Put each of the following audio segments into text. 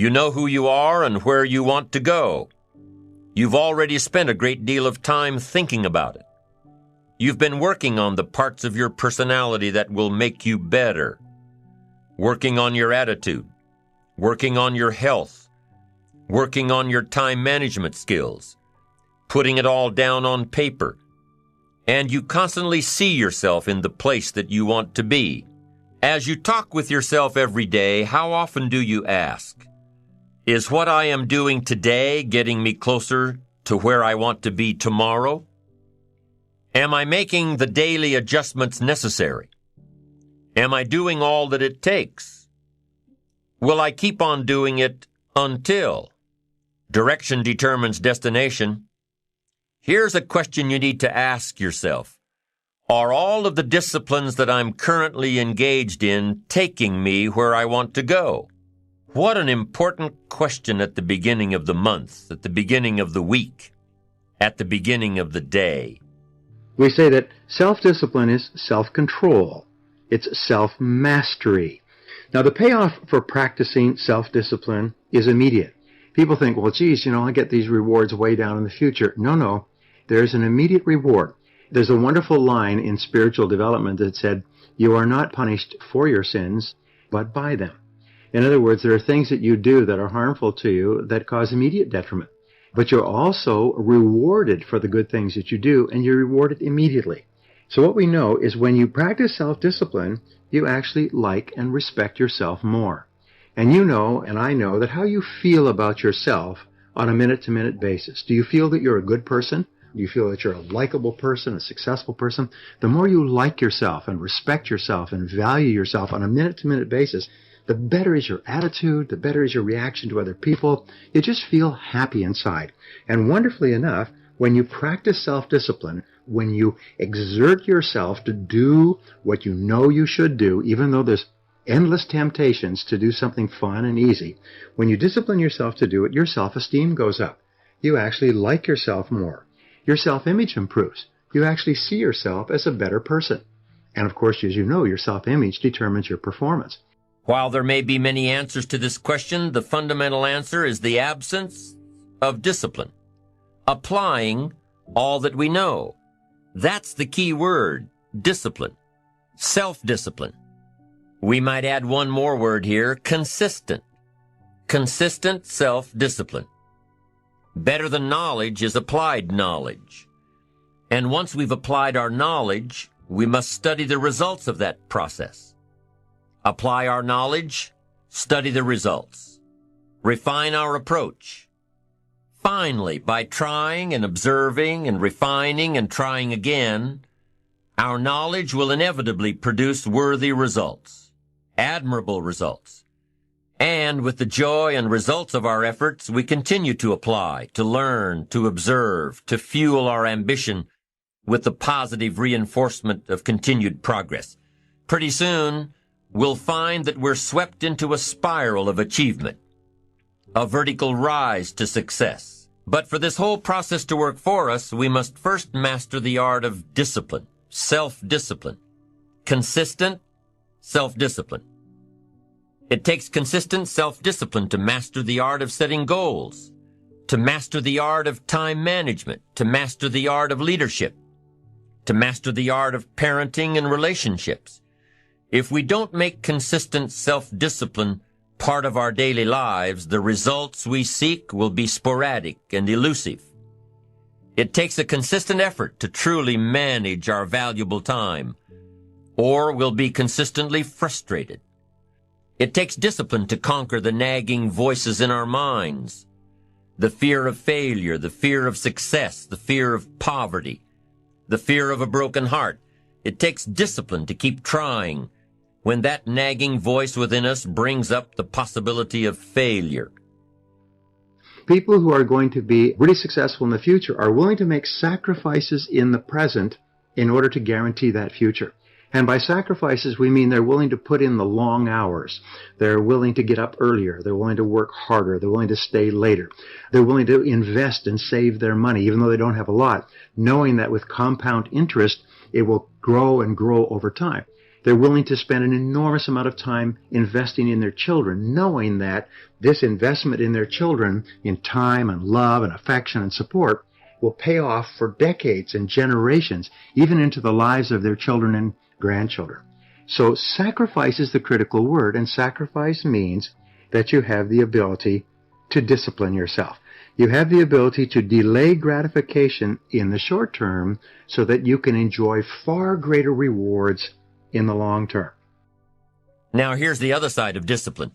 You know who you are and where you want to go. You've already spent a great deal of time thinking about it. You've been working on the parts of your personality that will make you better. Working on your attitude, working on your health, working on your time management skills, putting it all down on paper. And you constantly see yourself in the place that you want to be. As you talk with yourself every day, how often do you ask, is what I am doing today getting me closer to where I want to be tomorrow? Am I making the daily adjustments necessary? Am I doing all that it takes? Will I keep on doing it until? Direction determines destination. Here's a question you need to ask yourself. Are all of the disciplines that I'm currently engaged in taking me where I want to go? What an important question at the beginning of the month, at the beginning of the week, at the beginning of the day. We say that self-discipline is self-control. It's self-mastery. Now, the payoff for practicing self-discipline is immediate. People think, well, geez, I get these rewards way down in the future. No. There's an immediate reward. There's a wonderful line in spiritual development that said, you are not punished for your sins, but by them. In other words, there are things that you do that are harmful to you that cause immediate detriment. But you're also rewarded for the good things that you do, and you're rewarded immediately. So what we know is when you practice self-discipline, you actually like and respect yourself more. And you know, and I know, that how you feel about yourself on a minute-to-minute basis. Do you feel that you're a good person? Do you feel that you're a likable person, a successful person? The more you like yourself and respect yourself and value yourself on a minute-to-minute basis, the better is your attitude, the better is your reaction to other people. You just feel happy inside. And wonderfully enough, when you practice self-discipline, when you exert yourself to do what you know you should do, even though there's endless temptations to do something fun and easy, when you discipline yourself to do it, your self-esteem goes up. You actually like yourself more. Your self-image improves. You actually see yourself as a better person. And of course, as you know, your self-image determines your performance. While there may be many answers to this question, the fundamental answer is the absence of discipline. Applying all that we know. That's the key word, discipline. Self-discipline. We might add one more word here, consistent. Consistent self-discipline. Better than knowledge is applied knowledge. And once we've applied our knowledge, we must study the results of that process. Apply our knowledge, study the results. Refine our approach. Finally, by trying and observing and refining and trying again, our knowledge will inevitably produce worthy results, admirable results. And with the joy and results of our efforts, we continue to apply, to learn, to observe, to fuel our ambition with the positive reinforcement of continued progress. Pretty soon, we'll find that we're swept into a spiral of achievement, a vertical rise to success. But for this whole process to work for us, we must first master the art of discipline, self-discipline, consistent self-discipline. It takes consistent self-discipline to master the art of setting goals, to master the art of time management, to master the art of leadership, to master the art of parenting and relationships. If we don't make consistent self-discipline part of our daily lives, the results we seek will be sporadic and elusive. It takes a consistent effort to truly manage our valuable time, or we'll be consistently frustrated. It takes discipline to conquer the nagging voices in our minds, the fear of failure, the fear of success, the fear of poverty, the fear of a broken heart. It takes discipline to keep trying when that nagging voice within us brings up the possibility of failure. People who are going to be really successful in the future are willing to make sacrifices in the present in order to guarantee that future. And by sacrifices, we mean they're willing to put in the long hours. They're willing to get up earlier. They're willing to work harder. They're willing to stay later. They're willing to invest and save their money, even though they don't have a lot, knowing that with compound interest, it will grow and grow over time. They're willing to spend an enormous amount of time investing in their children, knowing that this investment in their children in time and love and affection and support will pay off for decades and generations, even into the lives of their children and grandchildren. So sacrifice is the critical word, and sacrifice means that you have the ability to discipline yourself. You have the ability to delay gratification in the short term so that you can enjoy far greater rewards in the long term. Now here's the other side of discipline.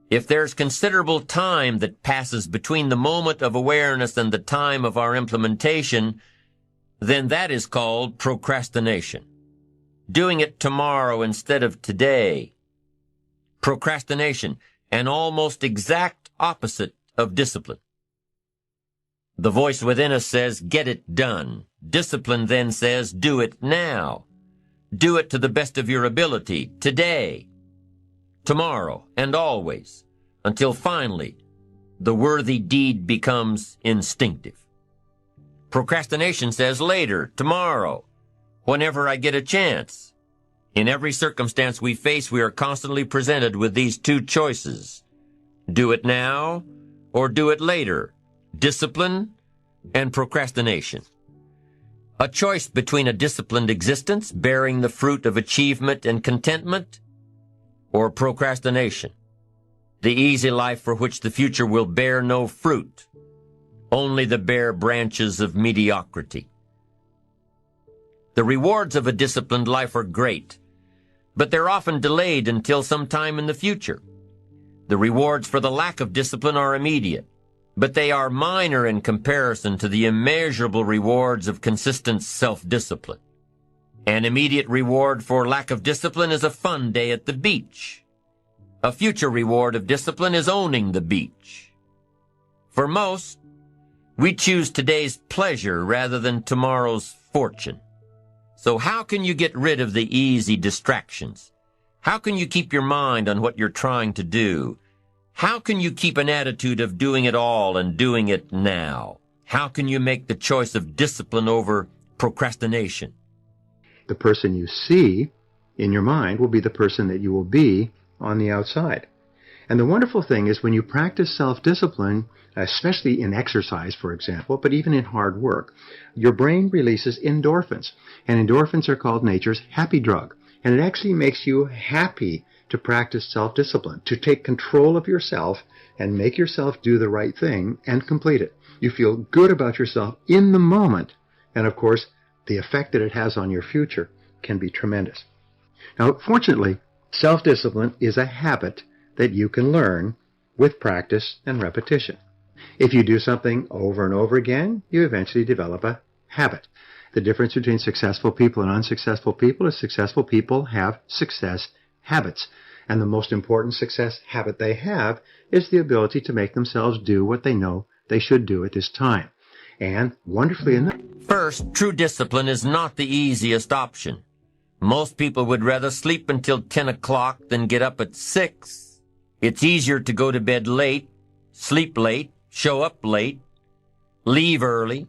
If there's considerable time that passes between the moment of awareness and the time of our implementation, then that is called procrastination. Doing it tomorrow instead of today. Procrastination, an almost exact opposite of discipline. The voice within us says, get it done. Discipline then says, do it now. Do it to the best of your ability, today, tomorrow, and always, until finally the worthy deed becomes instinctive. Procrastination says later, tomorrow, whenever I get a chance. In every circumstance we face, we are constantly presented with these two choices. Do it now or do it later. Discipline and procrastination. A choice between a disciplined existence, bearing the fruit of achievement and contentment, or procrastination, the easy life for which the future will bear no fruit, only the bare branches of mediocrity. The rewards of a disciplined life are great, but they're often delayed until some time in the future. The rewards for the lack of discipline are immediate, but they are minor in comparison to the immeasurable rewards of consistent self-discipline. An immediate reward for lack of discipline is a fun day at the beach. A future reward of discipline is owning the beach. For most, we choose today's pleasure rather than tomorrow's fortune. So how can you get rid of the easy distractions? How can you keep your mind on what you're trying to do? How can you keep an attitude of doing it all and doing it now? How can you make the choice of discipline over procrastination? The person you see in your mind will be the person that you will be on the outside. And the wonderful thing is when you practice self-discipline, especially in exercise, for example, but even in hard work, your brain releases endorphins. And endorphins are called nature's happy drug. And it actually makes you happy to practice self-discipline, to take control of yourself and make yourself do the right thing and complete it. You feel good about yourself in the moment. And of course, the effect that it has on your future can be tremendous. Now, fortunately, self-discipline is a habit that you can learn with practice and repetition. If you do something over and over again, you eventually develop a habit. The difference between successful people and unsuccessful people is successful people have success habits. And the most important success habit they have is the ability to make themselves do what they know they should do at this time. And wonderfully enough, first, true discipline is not the easiest option. Most people would rather sleep until 10 o'clock than get up at 6. It's easier to go to bed late, sleep late, show up late, leave early.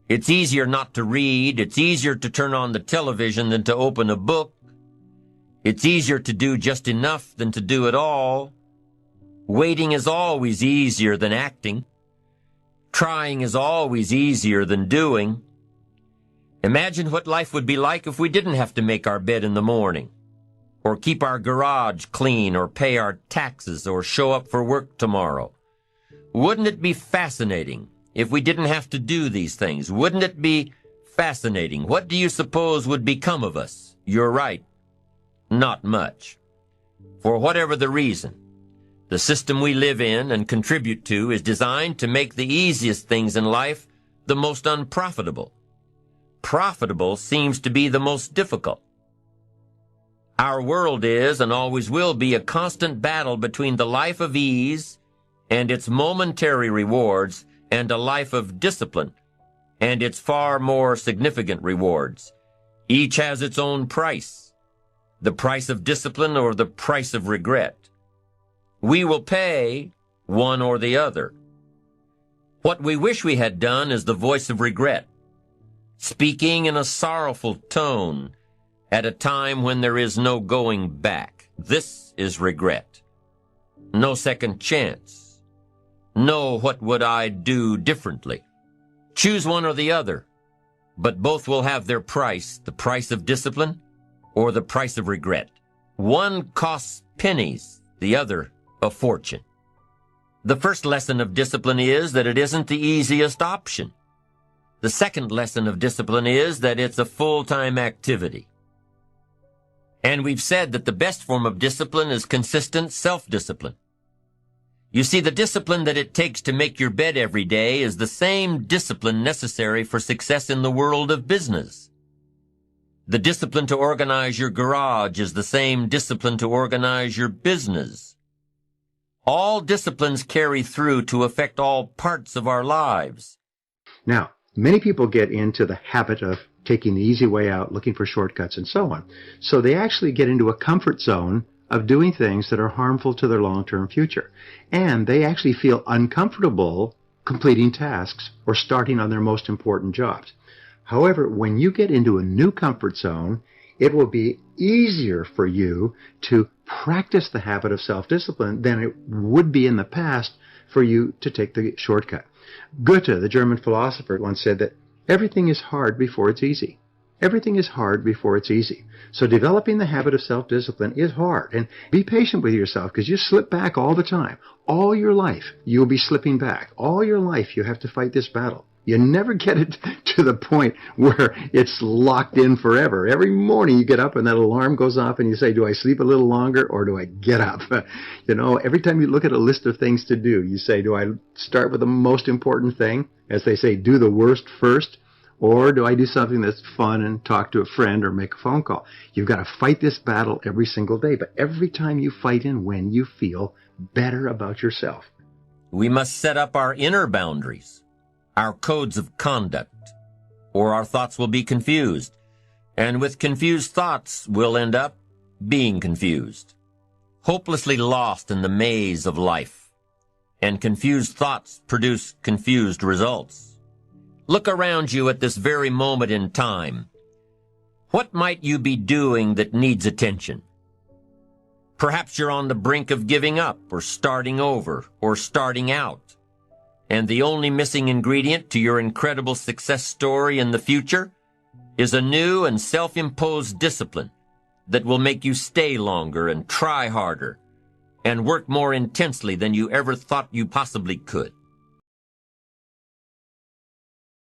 It's easier not to read. It's easier to turn on the television than to open a book. It's easier to do just enough than to do it all. Waiting is always easier than acting. Trying is always easier than doing. Imagine what life would be like if we didn't have to make our bed in the morning, or keep our garage clean, or pay our taxes, or show up for work tomorrow. Wouldn't it be fascinating if we didn't have to do these things? Wouldn't it be fascinating? What do you suppose would become of us? You're right. Not much. For whatever the reason, the system we live in and contribute to is designed to make the easiest things in life the most unprofitable. Profitable seems to be the most difficult. Our world is and always will be a constant battle between the life of ease and its momentary rewards and a life of discipline and its far more significant rewards. Each has its own price, the price of discipline or the price of regret. We will pay one or the other. What we wish we had done is the voice of regret, speaking in a sorrowful tone, at a time when there is no going back. This is regret. No second chance. No what would I do differently. Choose one or the other, but both will have their price, the price of discipline or the price of regret. One costs pennies, the other a fortune. The first lesson of discipline is that it isn't the easiest option. The second lesson of discipline is that it's a full-time activity. And we've said that the best form of discipline is consistent self-discipline. You see, the discipline that it takes to make your bed every day is the same discipline necessary for success in the world of business. The discipline to organize your garage is the same discipline to organize your business. All disciplines carry through to affect all parts of our lives. Now, many people get into the habit of taking the easy way out, looking for shortcuts, and so on. So they actually get into a comfort zone of doing things that are harmful to their long-term future. And they actually feel uncomfortable completing tasks or starting on their most important jobs. However, when you get into a new comfort zone, it will be easier for you to practice the habit of self-discipline than it would be in the past for you to take the shortcut. Goethe, the German philosopher, once said that everything is hard before it's easy. Everything is hard before it's easy. So developing the habit of self-discipline is hard. And be patient with yourself, because you slip back all the time. All your life, you'll be slipping back. All your life, you have to fight this battle. You never get it to the point where it's locked in forever. Every morning you get up and that alarm goes off and you say, do I sleep a little longer or do I get up? Every time you look at a list of things to do, you say, do I start with the most important thing? As they say, do the worst first. Or do I do something that's fun and talk to a friend or make a phone call? You've got to fight this battle every single day. But every time you fight and win, you feel better about yourself. We must set up our inner boundaries, our codes of conduct, or our thoughts will be confused. And with confused thoughts, we'll end up being confused, hopelessly lost in the maze of life. And confused thoughts produce confused results. Look around you at this very moment in time. What might you be doing that needs attention? Perhaps you're on the brink of giving up, or starting over, or starting out. And the only missing ingredient to your incredible success story in the future is a new and self-imposed discipline that will make you stay longer and try harder and work more intensely than you ever thought you possibly could.